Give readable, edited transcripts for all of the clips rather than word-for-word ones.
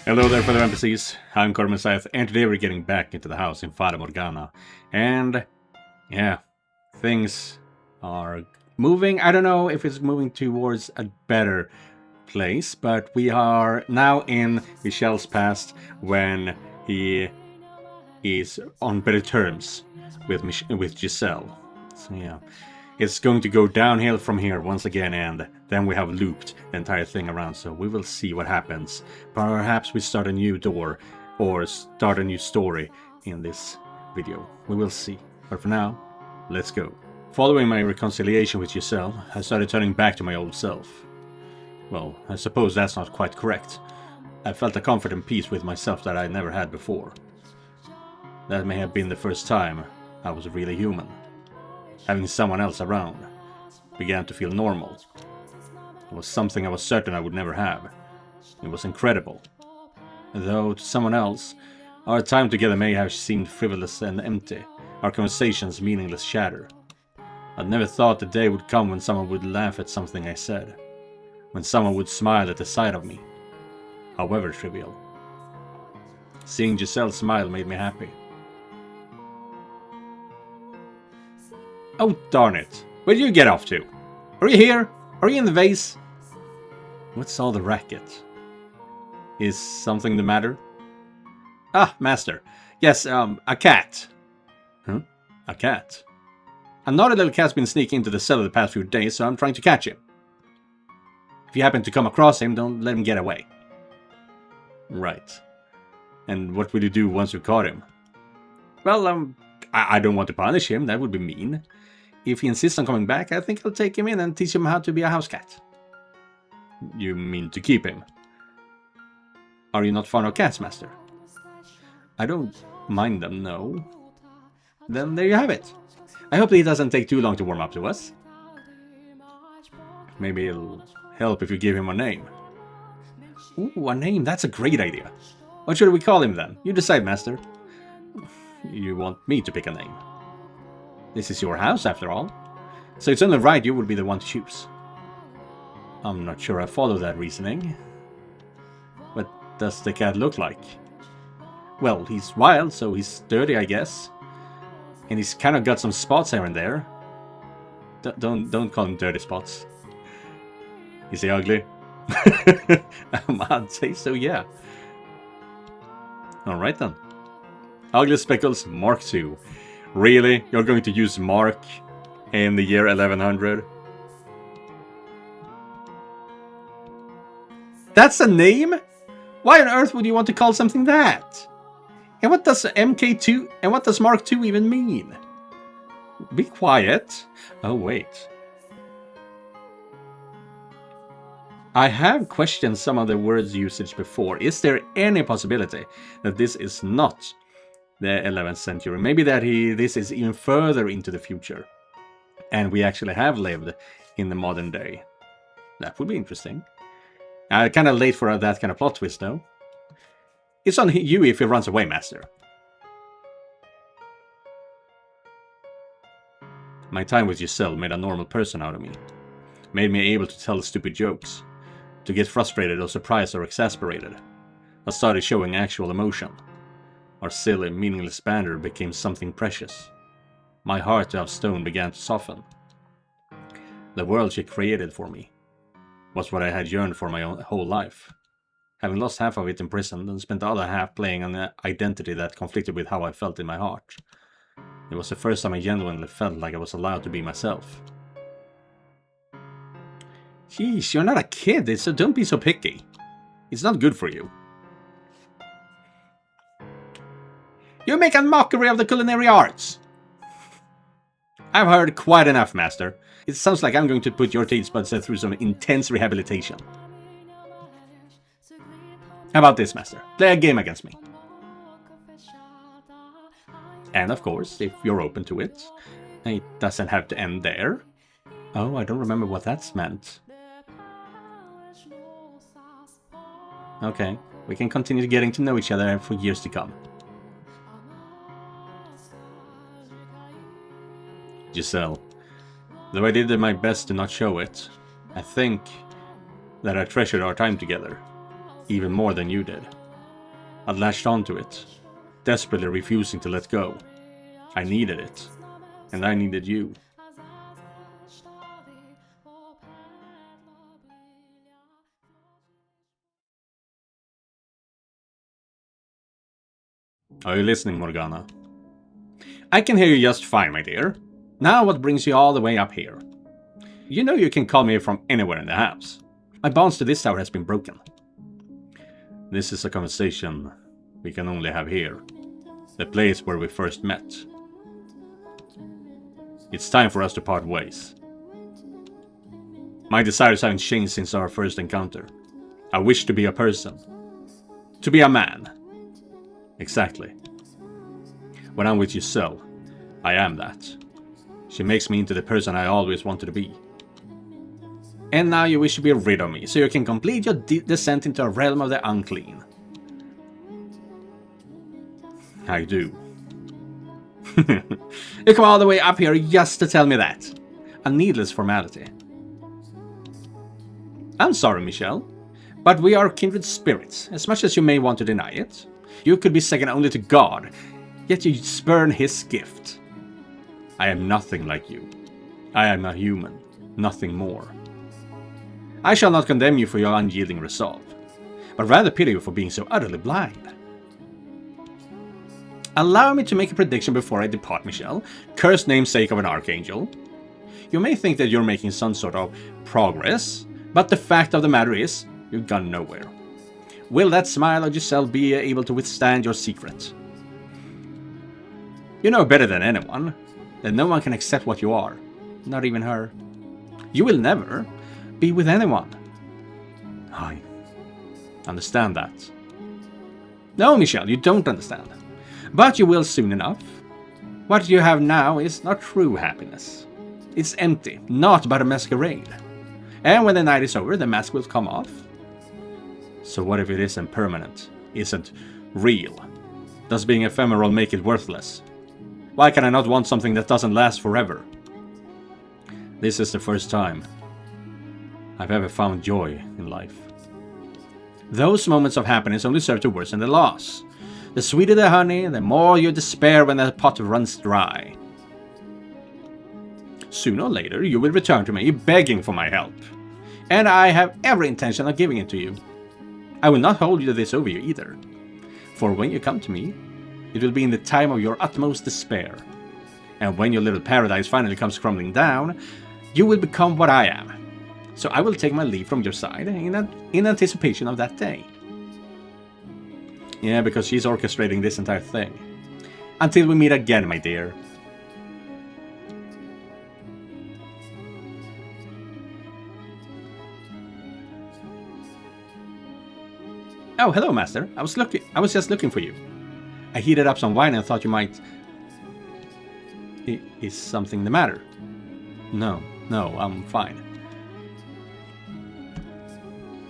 Hello there, fellow NPCs. I'm Scythe, and today we're getting back into the house in Fata, Morgana. And, yeah, things are moving. I don't know if it's moving towards a better place, but we are now in Michelle's past when he is on better terms with Giselle. So, yeah. It's going to go downhill from here once again, and then we have looped the entire thing around, so we will see what happens. Perhaps we start a new door, or start a new story in this video. We will see. But for now, let's go. Following my reconciliation with Giselle, I started turning back to my old self. Well, I suppose that's not quite correct. I felt a comfort and peace with myself that I never had before. That may have been the first time I was really human. Having someone else around began to feel normal. It was something I was certain I would never have. It was incredible. Though to someone else, our time together may have seemed frivolous and empty, our conversations meaningless chatter. I'd never thought the day would come when someone would laugh at something I said, when someone would smile at the sight of me, however trivial. Seeing Giselle smile made me happy. Oh, darn it. Where did you get off to? Are you here? Are you in the vase? What's all the racket? Is something the matter? Ah, master. Yes, a cat. Huh? A cat? A naughty little cat's been sneaking into the cellar the past few days, so I'm trying to catch him. If you happen to come across him, don't let him get away. Right. And what will you do once you caught him? Well, I don't want to punish him, that would be mean. If he insists on coming back, I think I'll take him in and teach him how to be a house cat. You mean to keep him? Are you not fond of cats, master? I don't mind them, no. Then there you have it. I hope that he doesn't take too long to warm up to us. Maybe it'll help if you give him a name. Ooh, a name, that's a great idea. What should we call him then? You decide, master. You want me to pick a name? This is your house, after all. So it's only right you would be the one to choose. I'm not sure I follow that reasoning. What does the cat look like? Well, he's wild, so he's dirty, I guess. And he's kind of got some spots here and there. Don't call him dirty spots. Is he ugly? I'd say so, yeah. Alright then. Ugly Speckles Mark II. Really? You're going to use Mark in the year 1100? That's a name? Why on earth would you want to call something that? And what does MK2 and what does Mark II even mean? Be quiet. Oh, wait. I have questioned some of the words usage before. Is there any possibility that this is not the 11th century? Maybe that this is even further into the future, and we actually have lived in the modern day. That would be interesting. Kind of late for that kind of plot twist, though. It's on you if he runs away, master. My time with Giselle made a normal person out of me. Made me able to tell stupid jokes, to get frustrated or surprised or exasperated. I started showing actual emotion. Our silly, meaningless banter became something precious. My heart of stone began to soften. The world she created for me was what I had yearned for my whole life. Having lost half of it in prison and spent the other half playing an identity that conflicted with how I felt in my heart. It was the first time I genuinely felt like I was allowed to be myself. Jeez, you're not a kid, so don't be so picky. It's not good for you. You make a mockery of the culinary arts! I've heard quite enough, master. It sounds like I'm going to put your taste buds through some intense rehabilitation. How about this, master? Play a game against me. And of course, if you're open to it, it doesn't have to end there. Oh, I don't remember what that's meant. Okay, we can continue getting to know each other for years to come. Giselle, though I did my best to not show it, I think that I treasured our time together, even more than you did. I'd latched onto it, desperately refusing to let go. I needed it, and I needed you. Are you listening, Morgana? I can hear you just fine, my dear. Now what brings you all the way up here? You know you can call me from anywhere in the house. My bonds to this tower has been broken. This is a conversation we can only have here. The place where we first met. It's time for us to part ways. My desires haven't changed since our first encounter. I wish to be a person. To be a man. Exactly. When I'm with Giselle, I am that. She makes me into the person I always wanted to be. And now you wish to be rid of me, so you can complete your descent into a realm of the unclean. I do. You come all the way up here just to tell me that. A needless formality. I'm sorry, Michelle, but we are kindred spirits, as much as you may want to deny it. You could be second only to God, yet you spurn his gift. I am nothing like you. I am a human, nothing more. I shall not condemn you for your unyielding resolve, but rather pity you for being so utterly blind. Allow me to make a prediction before I depart, Michelle, cursed namesake of an archangel. You may think that you're making some sort of progress, but the fact of the matter is, you've gone nowhere. Will that smile of Giselle be able to withstand your secret? You know better than anyone that no one can accept what you are, not even her. You will never be with anyone. I understand that. No, Michelle, you don't understand. But you will soon enough. What you have now is not true happiness. It's empty, naught but a masquerade. And when the night is over, the mask will come off. So what if it isn't permanent, isn't real? Does being ephemeral make it worthless? Why can I not want something that doesn't last forever? This is the first time I've ever found joy in life. Those moments of happiness only serve to worsen the loss. The sweeter the honey, the more you despair when the pot runs dry. Sooner or later, you will return to me, begging for my help. And I have every intention of giving it to you. I will not hold this over you either. For when you come to me, it will be in the time of your utmost despair. And when your little paradise finally comes crumbling down, you will become what I am. So I will take my leave from your side in anticipation of that day. Yeah, because she's orchestrating this entire thing. Until we meet again, my dear. Oh, hello, Master. I was just looking for you. I heated up some wine and thought you might... Is something the matter? No, I'm fine.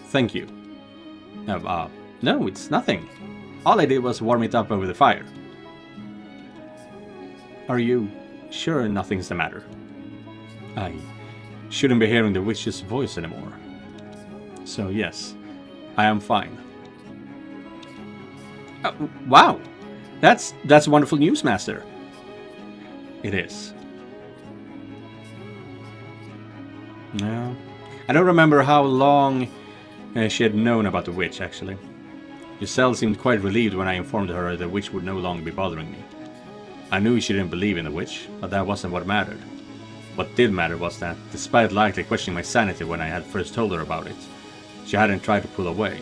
Thank you. No, it's nothing. All I did was warm it up over the fire. Are you sure nothing's the matter? I shouldn't be hearing the witch's voice anymore. So yes, I am fine. Wow! That's wonderful news, Master. It is. No, I don't remember how long she had known about the witch, actually. Giselle seemed quite relieved when I informed her the witch would no longer be bothering me. I knew she didn't believe in the witch, but that wasn't what mattered. What did matter was that, despite likely questioning my sanity when I had first told her about it, she hadn't tried to pull away.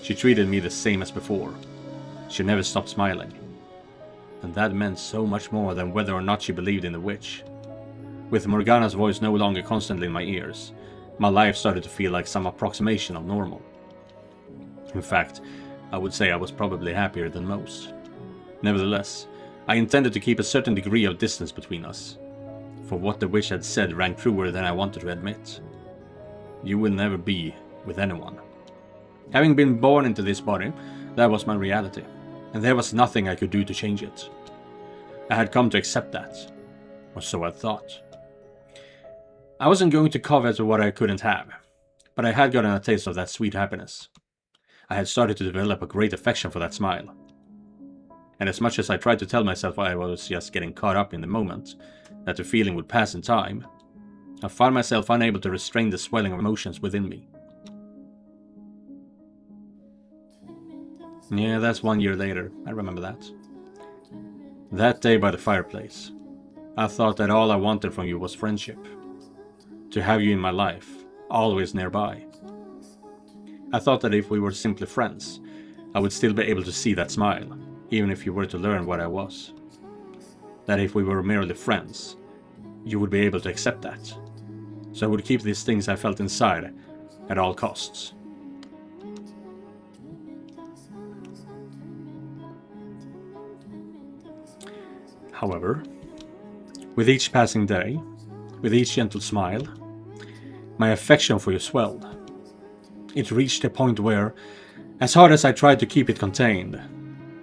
She treated me the same as before. She never stopped smiling. And that meant so much more than whether or not she believed in the witch. With Morgana's voice no longer constantly in my ears, my life started to feel like some approximation of normal. In fact, I would say I was probably happier than most. Nevertheless, I intended to keep a certain degree of distance between us, for what the witch had said rang truer than I wanted to admit. You will never be with anyone. Having been born into this body, that was my reality, and there was nothing I could do to change it. I had come to accept that, or so I thought. I wasn't going to covet what I couldn't have, but I had gotten a taste of that sweet happiness. I had started to develop a great affection for that smile. And as much as I tried to tell myself I was just getting caught up in the moment, that the feeling would pass in time, I found myself unable to restrain the swelling of emotions within me. Yeah, that's 1 year later. I remember that. That day by the fireplace, I thought that all I wanted from you was friendship. To have you in my life, always nearby. I thought that if we were simply friends, I would still be able to see that smile, even if you were to learn what I was. That if we were merely friends, you would be able to accept that. So I would keep these things I felt inside at all costs. However, with each passing day, with each gentle smile, my affection for you swelled. It reached a point where, as hard as I tried to keep it contained,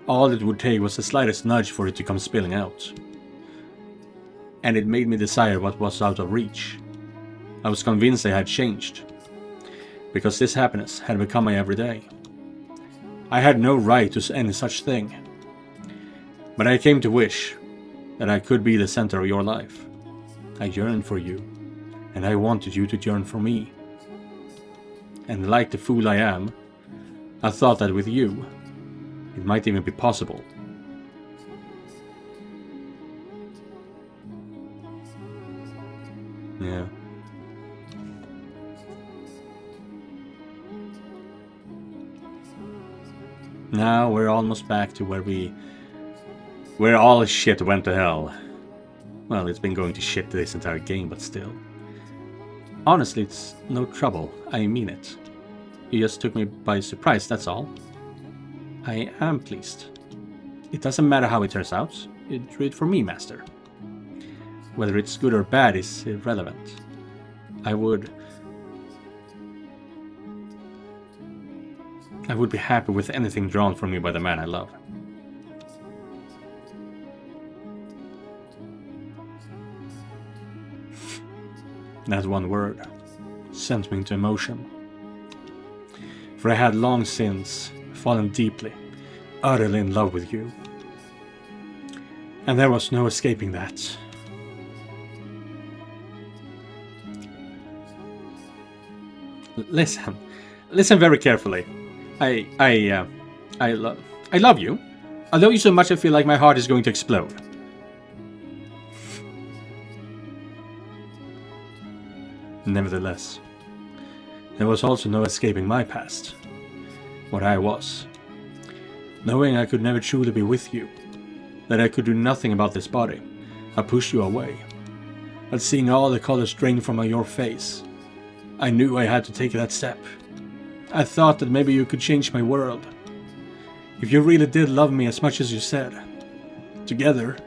all it would take was the slightest nudge for it to come spilling out. And it made me desire what was out of reach. I was convinced I had changed, because this happiness had become my everyday. I had no right to any such thing, but I came to wish that I could be the center of your life. I yearned for you, and I wanted you to yearn for me. And like the fool I am, I thought that with you, it might even be possible. Yeah. Now we're almost back to where all shit went to hell. Well, it's been going to shit this entire game, but still. Honestly, it's no trouble. I mean it. You just took me by surprise, that's all. I am pleased. It doesn't matter how it turns out. It's great for me, Master. Whether it's good or bad is irrelevant. I would be happy with anything drawn from me by the man I love. That one word sent me into emotion. For I had long since fallen deeply, utterly in love with you. And there was no escaping that. Listen very carefully. I love you. I love you so much I feel like my heart is going to explode. Nevertheless, there was also no escaping my past. What I was. Knowing I could never truly be with you. That I could do nothing about this body. I pushed you away. But seeing all the colors drain from your face, I knew I had to take that step. I thought that maybe you could change my world. If you really did love me as much as you said, together,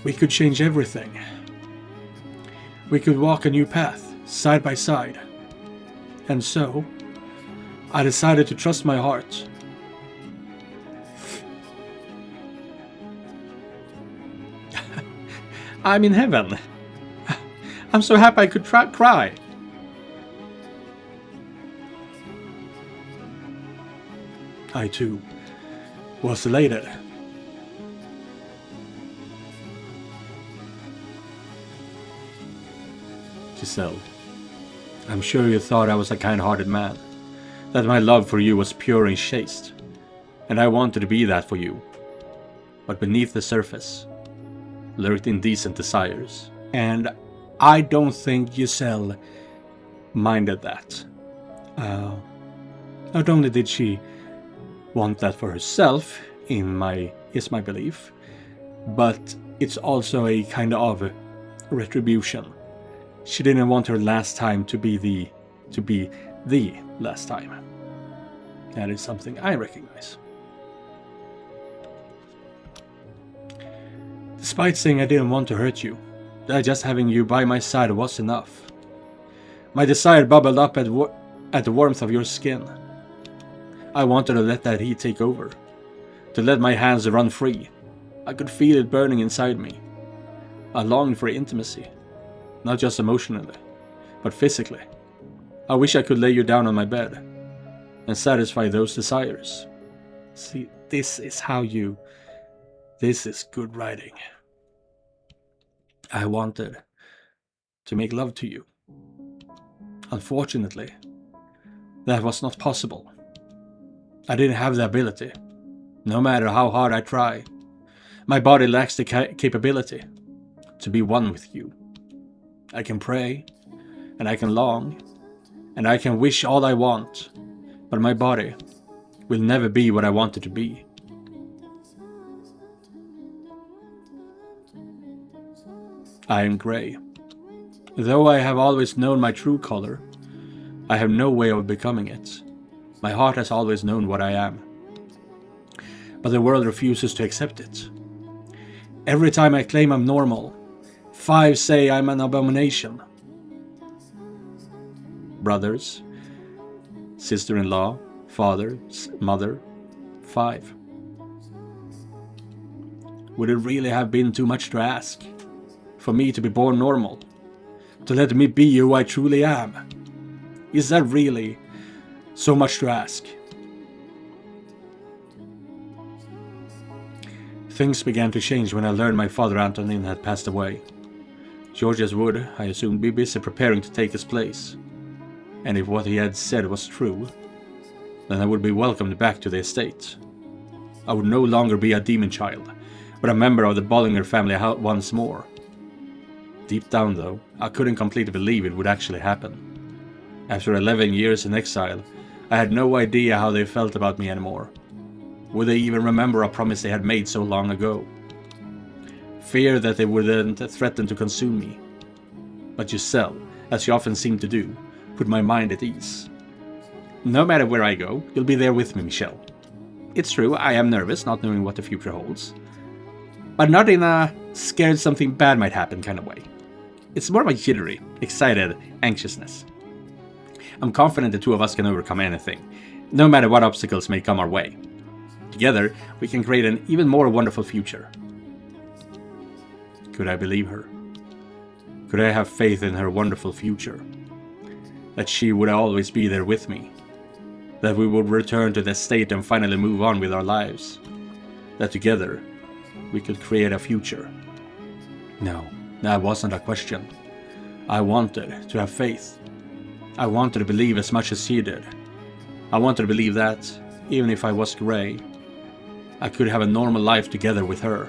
we could change everything. We could walk a new path, side by side. And so, I decided to trust my heart. I'm in heaven. I'm so happy I could cry. I too was elated. Giselle, I'm sure you thought I was a kind-hearted man, that my love for you was pure and chaste, and I wanted to be that for you. But beneath the surface lurked indecent desires, and I don't think Giselle minded that. Not only did she want that for herself, is my belief, but it's also a kind of retribution. She didn't want her last time to be the last time. That is something I recognize. Despite saying I didn't want to hurt you, that just having you by my side was enough. My desire bubbled up at the warmth of your skin. I wanted to let that heat take over, to let my hands run free. I could feel it burning inside me. I longed for intimacy, not just emotionally, but physically. I wish I could lay you down on my bed, and satisfy those desires. See, this is good writing. I wanted to make love to you. Unfortunately, that was not possible. I didn't have the ability, no matter how hard I try. My body lacks the capability to be one with you. I can pray, and I can long, and I can wish all I want, but my body will never be what I want it to be. I am grey. Though I have always known my true color, I have no way of becoming it. My heart has always known what I am. But the world refuses to accept it. Every time I claim I'm normal, 5 say I'm an abomination. Brothers, sister-in-law, father, mother, 5. Would it really have been too much to ask? For me to be born normal? To let me be who I truly am? Is that really so much to ask? Things began to change when I learned my father Antonin had passed away. Georges would, I assumed, be busy preparing to take his place. And if what he had said was true, then I would be welcomed back to the estate. I would no longer be a demon child, but a member of the Bollinger family once more. Deep down, though, I couldn't completely believe it would actually happen. After 11 years in exile, I had no idea how they felt about me anymore. Would they even remember a promise they had made so long ago? Fear that they wouldn't threaten to consume me. But Giselle, as she often seemed to do, put my mind at ease. No matter where I go, you'll be there with me, Michelle. It's true, I am nervous, not knowing what the future holds. But not in a scared something bad might happen kind of way. It's more of a jittery, excited anxiousness. I'm confident the two of us can overcome anything, no matter what obstacles may come our way. Together, we can create an even more wonderful future. Could I believe her? Could I have faith in her wonderful future? That she would always be there with me? That we would return to the estate and finally move on with our lives? That together, we could create a future? No, that wasn't a question. I wanted to have faith. I wanted to believe as much as she did. I wanted to believe that, even if I was grey, I could have a normal life together with her.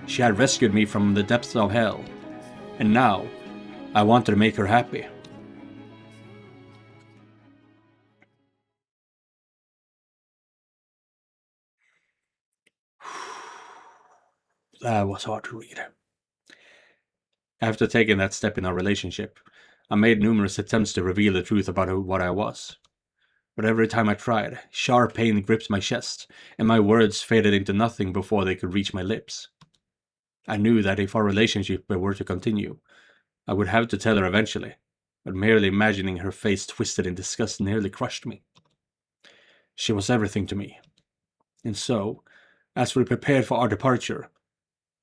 She had rescued me from the depths of hell, and now I wanted to make her happy. That was hard to read. After taking that step in our relationship, I made numerous attempts to reveal the truth about what I was. But every time I tried, sharp pain gripped my chest, and my words faded into nothing before they could reach my lips. I knew that if our relationship were to continue, I would have to tell her eventually, but merely imagining her face twisted in disgust nearly crushed me. She was everything to me. And so, as we prepared for our departure,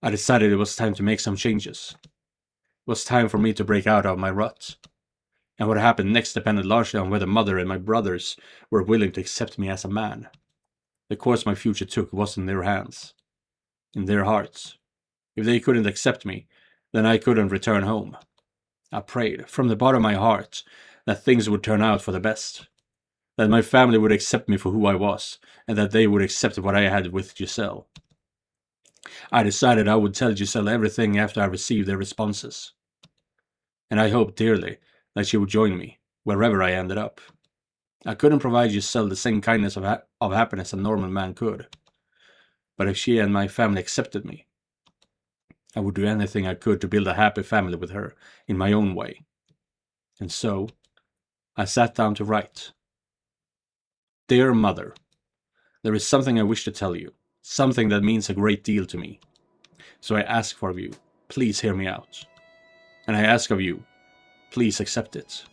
I decided it was time to make some changes. It was time for me to break out of my rut. And what happened next depended largely on whether Mother and my brothers were willing to accept me as a man. The course my future took was in their hands, in their hearts. If they couldn't accept me, then I couldn't return home. I prayed, from the bottom of my heart, that things would turn out for the best. That my family would accept me for who I was, and that they would accept what I had with Giselle. I decided I would tell Giselle everything after I received their responses. And I hoped dearly that she would join me, wherever I ended up. I couldn't provide Giselle the same kindness of happiness a normal man could. But if she and my family accepted me, I would do anything I could to build a happy family with her, in my own way. And so, I sat down to write. Dear Mother, there is something I wish to tell you, something that means a great deal to me. So I ask for you, please hear me out. And I ask of you, please accept it.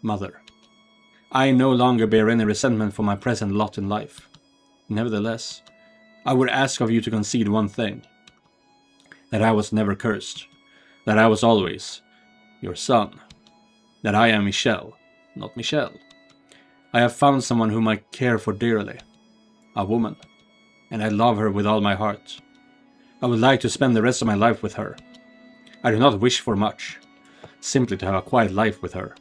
Mother, I no longer bear any resentment for my present lot in life. Nevertheless, I would ask of you to concede one thing. That I was never cursed. That I was always your son. That I am Michelle, not Michelle. I have found someone whom I care for dearly. A woman. And I love her with all my heart. I would like to spend the rest of my life with her. I do not wish for much. Simply to have a quiet life with her.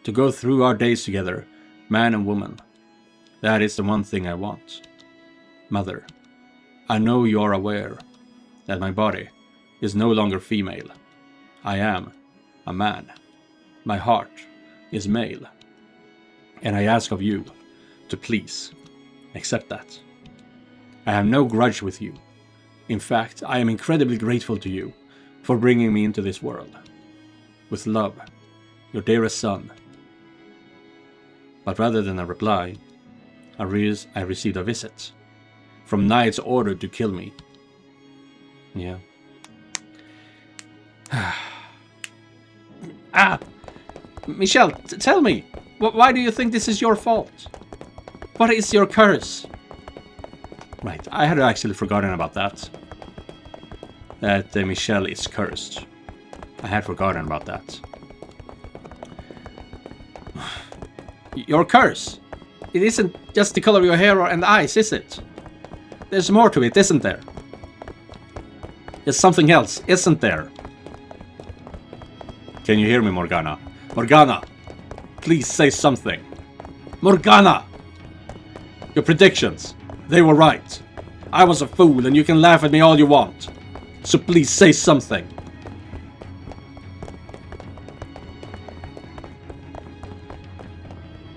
To go through our days together, man and woman. That is the one thing I want. Mother, I know you are aware that my body is no longer female. I am a man. My heart is male. And I ask of you to please accept that. I have no grudge with you. In fact, I am incredibly grateful to you for bringing me into this world. With love, your dearest son. But rather than a reply, I received a visit. From knights ordered to kill me. Yeah. Michelle, tell me, why do you think this is your fault? What is your curse? Right, I had actually forgotten about that. That Michelle is cursed. I had forgotten about that. Your curse? It isn't just the color of your hair and eyes, is it? There's more to it, isn't there? There's something else, isn't there? Can you hear me, Morgana? Morgana! Please say something. Morgana! Your predictions, they were right. I was a fool and you can laugh at me all you want. So please say something.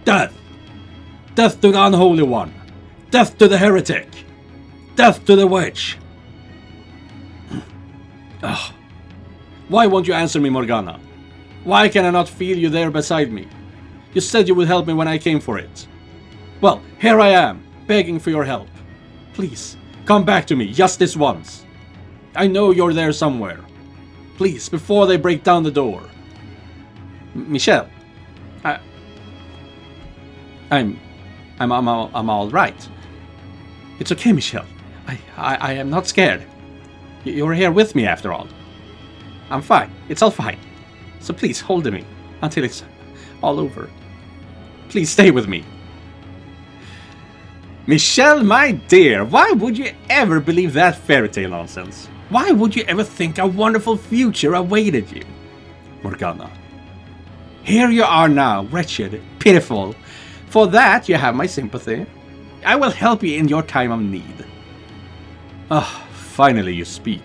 Death! Death to the unholy one! Death to the heretic! Death to the witch! Ugh. Why won't you answer me, Morgana? Why can I not feel you there beside me? You said you would help me when I came for it. Well, here I am, begging for your help. Please, come back to me, just this once. I know you're there somewhere. Please, before they break down the door. Michelle, I'm all right. It's okay, Michelle. I am not scared. You're here with me after all. I'm fine. It's all fine. So please hold me until it's all over. Please stay with me. Michelle, my dear, why would you ever believe that fairy tale nonsense? Why would you ever think a wonderful future awaited you? Morgana. Here you are now, wretched, pitiful. For that you have my sympathy. I will help you in your time of need. Ah, finally you speak.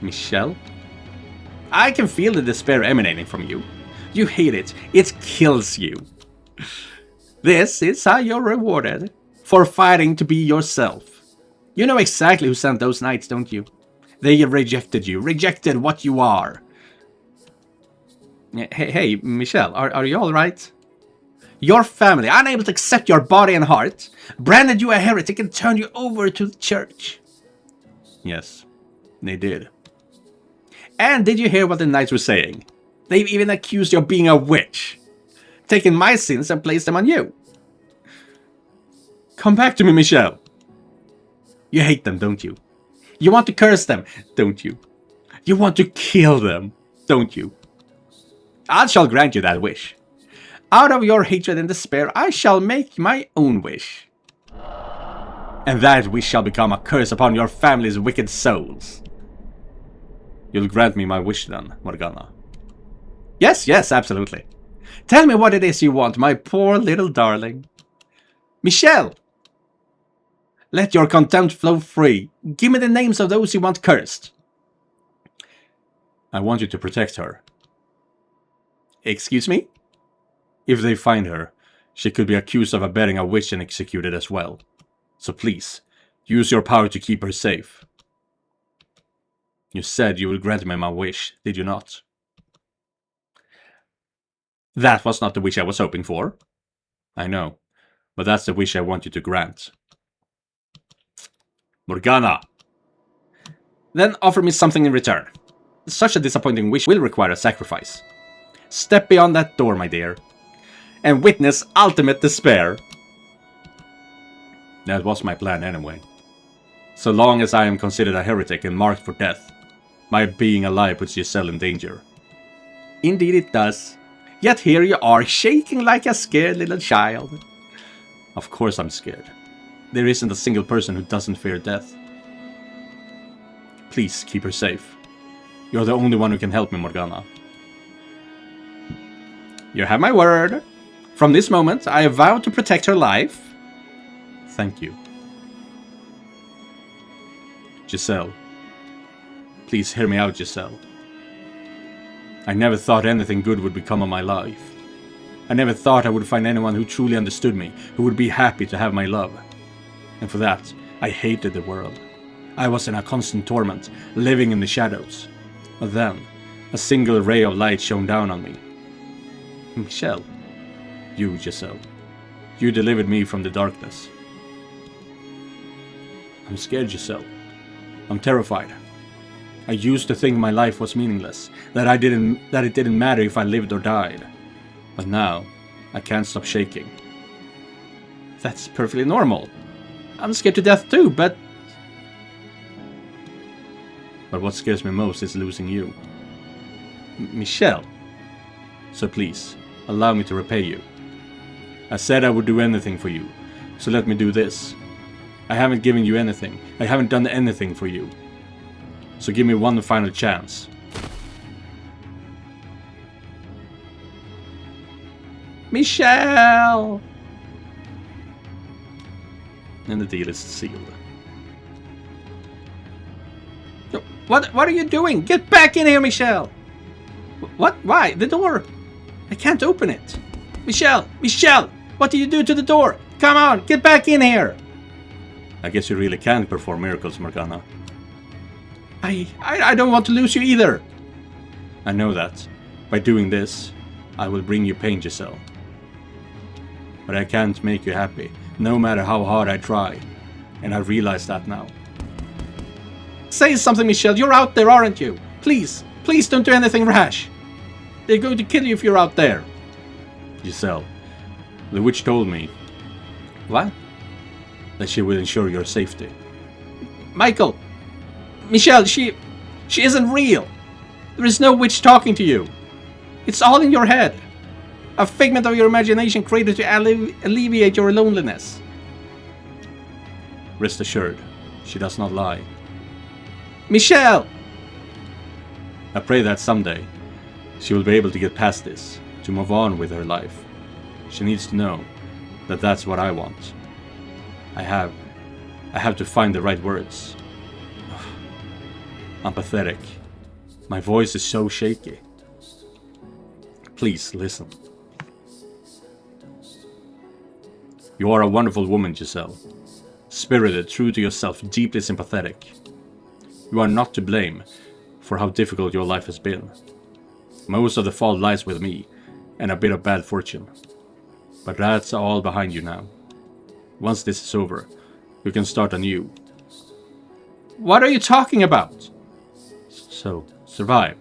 Michelle? I can feel the despair emanating from you. You hate it. It kills you. This is how you're rewarded. For fighting to be yourself. You know exactly who sent those knights, don't you? They rejected you. Rejected what you are. Hey, Michelle, are you alright? Your family, unable to accept your body and heart, branded you a heretic and turned you over to the church. Yes, they did. And did you hear what the knights were saying? They've even accused you of being a witch. Taking my sins and placed them on you. Come back to me, Michelle. You hate them, don't you? You want to curse them, don't you? You want to kill them, don't you? I shall grant you that wish. Out of your hatred and despair, I shall make my own wish. And that wish shall become a curse upon your family's wicked souls. You'll grant me my wish then, Morgana. Yes, absolutely. Tell me what it is you want, my poor little darling. Michelle! Let your contempt flow free. Give me the names of those you want cursed. I want you to protect her. Excuse me? If they find her, she could be accused of abetting a witch and executed as well. So please, use your power to keep her safe. You said you would grant me my wish, did you not? That was not the wish I was hoping for. I know, but that's the wish I want you to grant. Morgana! Then offer me something in return. Such a disappointing wish will require a sacrifice. Step beyond that door, my dear, and witness ultimate despair. That was my plan anyway. So long as I am considered a heretic and marked for death, my being alive puts Giselle in danger. Indeed it does. Yet here you are, shaking like a scared little child. Of course I'm scared. There isn't a single person who doesn't fear death. Please keep her safe. You're the only one who can help me, Morgana. You have my word. From this moment, I vow to protect her life. Thank you. Giselle. Please hear me out, Giselle. I never thought anything good would become of my life. I never thought I would find anyone who truly understood me, who would be happy to have my love. And for that, I hated the world. I was in a constant torment, living in the shadows. But then, a single ray of light shone down on me. Michelle. You, Giselle. You delivered me from the darkness. I'm scared, Giselle. I'm terrified. I used to think my life was meaningless, that it didn't matter if I lived or died. But now, I can't stop shaking. That's perfectly normal. I'm scared to death too, but what scares me most is losing you. Michelle. So please, allow me to repay you. I said I would do anything for you, so let me do this. I haven't given you anything. I haven't done anything for you. So give me one final chance. Michelle! And the deal is sealed. What are you doing? Get back in here, Michelle! What? Why? The door! I can't open it. Michelle! Michelle! What did you do to the door? Come on, get back in here! I guess you really can't perform miracles, Morgana. I don't want to lose you either. I know that. By doing this, I will bring you pain, Giselle. But I can't make you happy, no matter how hard I try. And I realize that now. Say something, Michelle. You're out there, aren't you? Please, please don't do anything rash. They're going to kill you if you're out there. Giselle, the witch told me. What? That she will ensure your safety. Michael! Michelle, she isn't real. There is no witch talking to you. It's all in your head. A figment of your imagination created to alleviate your loneliness. Rest assured, she does not lie. Michelle! I pray that someday she will be able to get past this, to move on with her life. She needs to know that that's what I want. I have to find the right words. I'm pathetic. My voice is so shaky. Please listen. You are a wonderful woman, Giselle. Spirited, true to yourself, deeply sympathetic. You are not to blame for how difficult your life has been. Most of the fault lies with me and a bit of bad fortune. But that's all behind you now. Once this is over, you can start anew. What are you talking about? So, survive.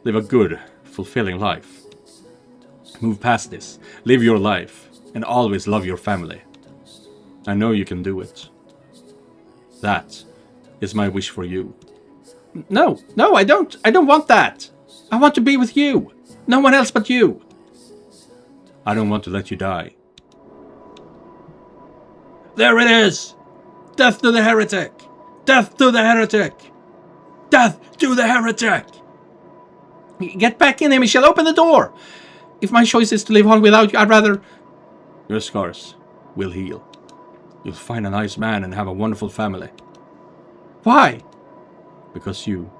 Live a good, fulfilling life. Move past this. Live your life. And always love your family. I know you can do it. That is my wish for you. No, I don't want that. I want to be with you. No one else but you. I don't want to let you die. There it is! Death to the heretic! Death to the heretic! Death to the heretic! Get back in there, Michelle. Open the door! If my choice is to live on without you, I'd rather... Your scars will heal. You'll find a nice man and have a wonderful family. Why? Because you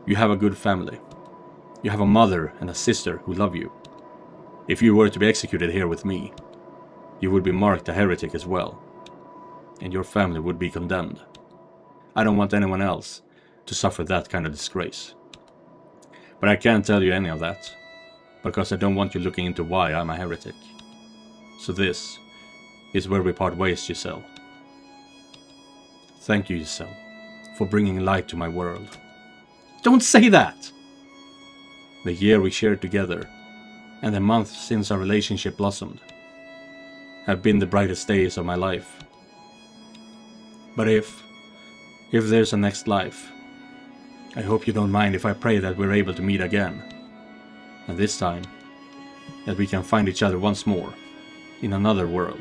have a good family. You have a mother and a sister who love you. If you were to be executed here with me, you would be marked a heretic as well. And your family would be condemned. I don't want anyone else to suffer that kind of disgrace. But I can't tell you any of that, because I don't want you looking into why I'm a heretic. So this is where we part ways, Giselle. Thank you, Giselle, for bringing light to my world. Don't say that! The year we shared together, and the months since our relationship blossomed, have been the brightest days of my life. But if there's a next life, I hope you don't mind if I pray that we're able to meet again. And this time, that we can find each other once more, in another world,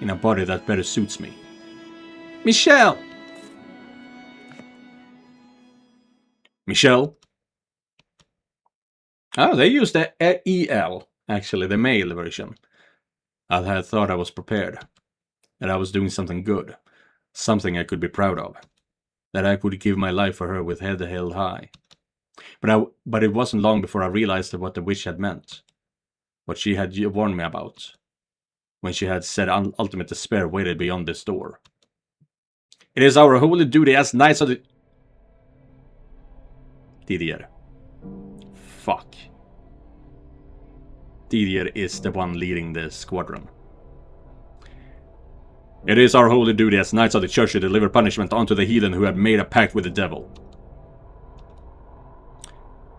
in a body that better suits me. Michelle! Michelle? Oh, they used the EL, actually, the male version. I had thought I was prepared, that I was doing something good, something I could be proud of, that I could give my life for her with head held high. But it wasn't long before I realized what the witch had meant, what she had warned me about, when she had said ultimate despair waited beyond this door. It is our holy duty as knights of the... Didier. Fuck. Didier is the one leading the squadron. It is our holy duty as knights of the church to deliver punishment unto the heathen who have made a pact with the devil.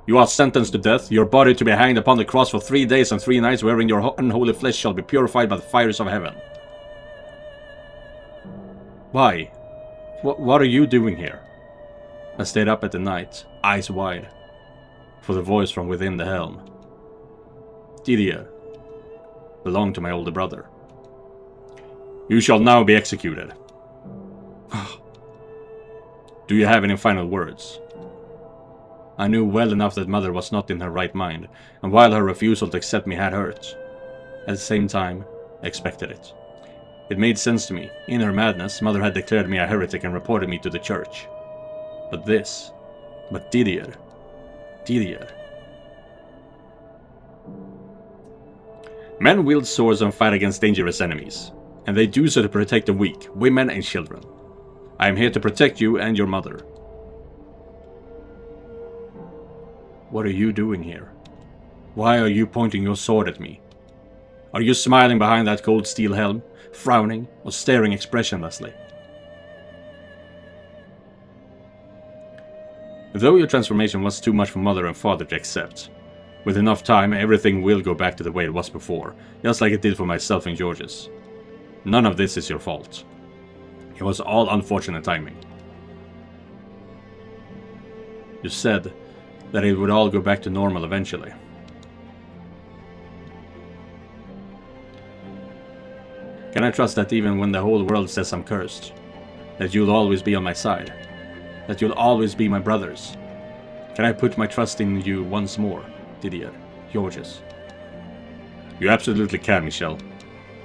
You are sentenced to death, your body to be hanged upon the cross for 3 days and 3 nights, wherein your unholy flesh shall be purified by the fires of heaven. Why? What are you doing here? I stayed up at the night, eyes wide, for the voice from within the helm. Didier belonged to my older brother. You shall now be executed. Do you have any final words? I knew well enough that Mother was not in her right mind, and while her refusal to accept me had hurt, at the same time, I expected it. It made sense to me. In her madness, Mother had declared me a heretic and reported me to the church. But Didier. Men wield swords and fight against dangerous enemies, and they do so to protect the weak, women and children. I am here to protect you and your mother. What are you doing here? Why are you pointing your sword at me? Are you smiling behind that cold steel helm, frowning, or staring expressionlessly? Though your transformation was too much for Mother and Father to accept, with enough time everything will go back to the way it was before, just like it did for myself and Georges. None of this is your fault. It was all unfortunate timing. You said that it would all go back to normal eventually. Can I trust that even when the whole world says I'm cursed, that you'll always be on my side? That you'll always be my brothers? Can I put my trust in you once more, Didier, Georges? You absolutely can, Michelle.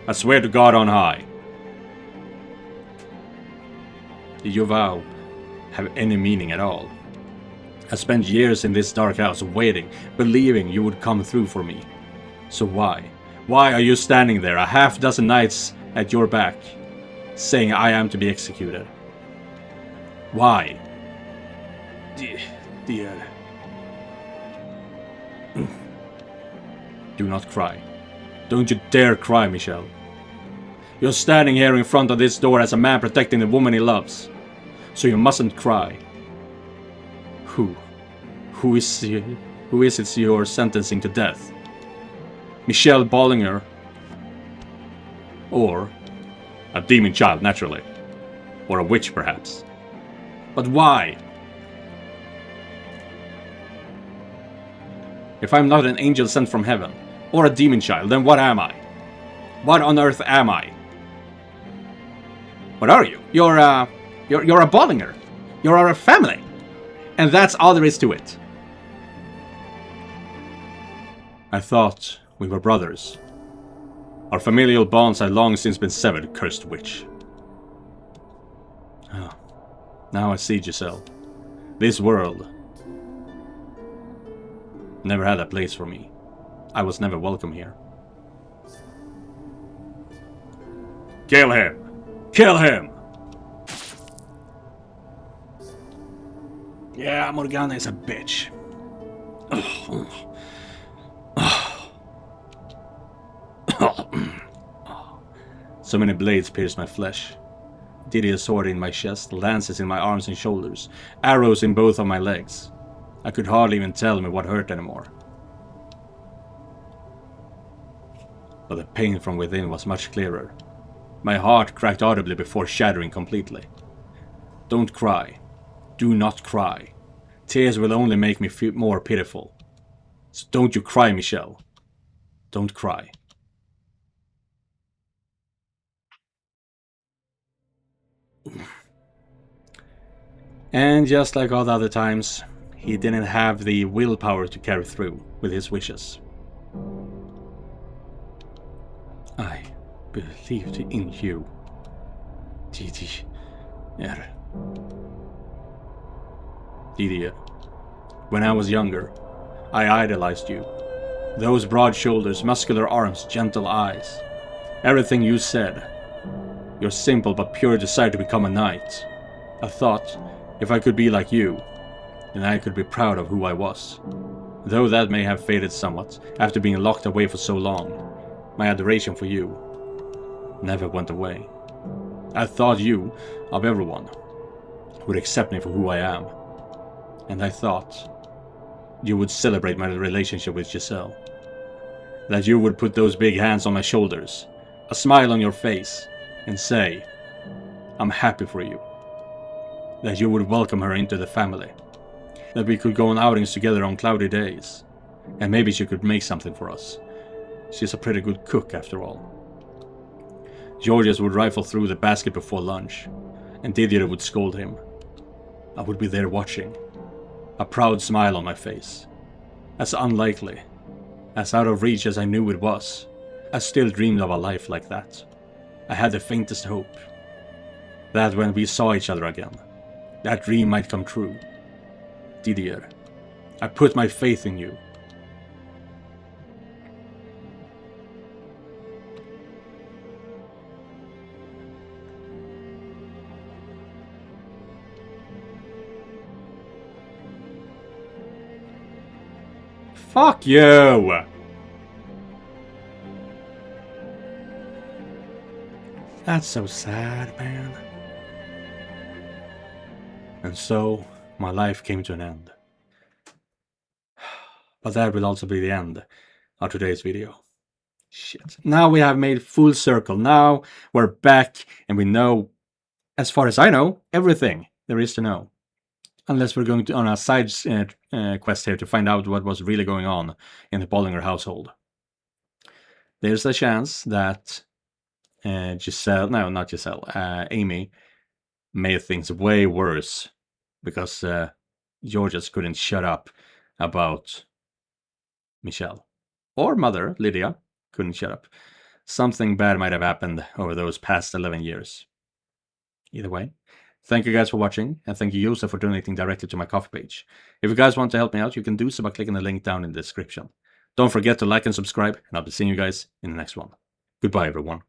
I swear to God on high. Did your vow have any meaning at all? I spent years in this dark house waiting, believing you would come through for me. So why? Why are you standing there, a half dozen knights at your back, saying I am to be executed? Why? Dear. Do not cry. Don't you dare cry, Michelle. You're standing here in front of this door as a man protecting the woman he loves. So you mustn't cry. Who is it you're sentencing to death? Michelle Bollinger? Or a demon child, naturally. Or a witch, perhaps. But why? If I'm not an angel sent from heaven, or a demon child, then what am I? What on earth am I? What are you? You're a Bollinger. You're our family. And that's all there is to it. I thought we were brothers. Our familial bonds had long since been severed, cursed witch. Oh, now I see, Giselle. This world never had a place for me. I was never welcome here. Kill him! Kill him! Yeah, Morgana is a bitch. So many blades pierced my flesh. Didier's sword in my chest, lances in my arms and shoulders, arrows in both of my legs. I could hardly even tell me what hurt anymore. But the pain from within was much clearer. My heart cracked audibly before shattering completely. Don't cry. Do not cry. Tears will only make me feel more pitiful. So don't you cry, Michelle. Don't cry. And just like all the other times, he didn't have the willpower to carry through with his wishes. I believed in you. Didier. When I was younger, I idolized you. Those broad shoulders, muscular arms, gentle eyes. Everything you said. Your simple but pure desire to become a knight. I thought, if I could be like you, then I could be proud of who I was. Though that may have faded somewhat after being locked away for so long, my adoration for you never went away. I thought you, of everyone, would accept me for who I am. And I thought you would celebrate my relationship with Giselle. That you would put those big hands on my shoulders, a smile on your face, and say, I'm happy for you. That you would welcome her into the family. That we could go on outings together on cloudy days. And maybe she could make something for us. She's a pretty good cook after all. Georges would rifle through the basket before lunch, and Didier would scold him. I would be there watching, a proud smile on my face. As unlikely, as out of reach as I knew it was, I still dreamed of a life like that. I had the faintest hope. That when we saw each other again, that dream might come true. Didier, I put my faith in you. Fuck you! That's so sad, man. And so, my life came to an end. But that will also be the end of today's video. Shit. Now we have made full circle. Now we're back and we know, as far as I know, everything there is to know. Unless we're going to on a side quest here to find out what was really going on in the Bollinger household. There's a chance that Amy made things way worse because Georges couldn't shut up about Michelle. Or Mother, Lydia, couldn't shut up. Something bad might have happened over those past 11 years. Either way, thank you guys for watching, and thank you, Josef, for donating directly to my Ko-fi page. If you guys want to help me out, you can do so by clicking the link down in the description. Don't forget to like and subscribe, and I'll be seeing you guys in the next one. Goodbye, everyone.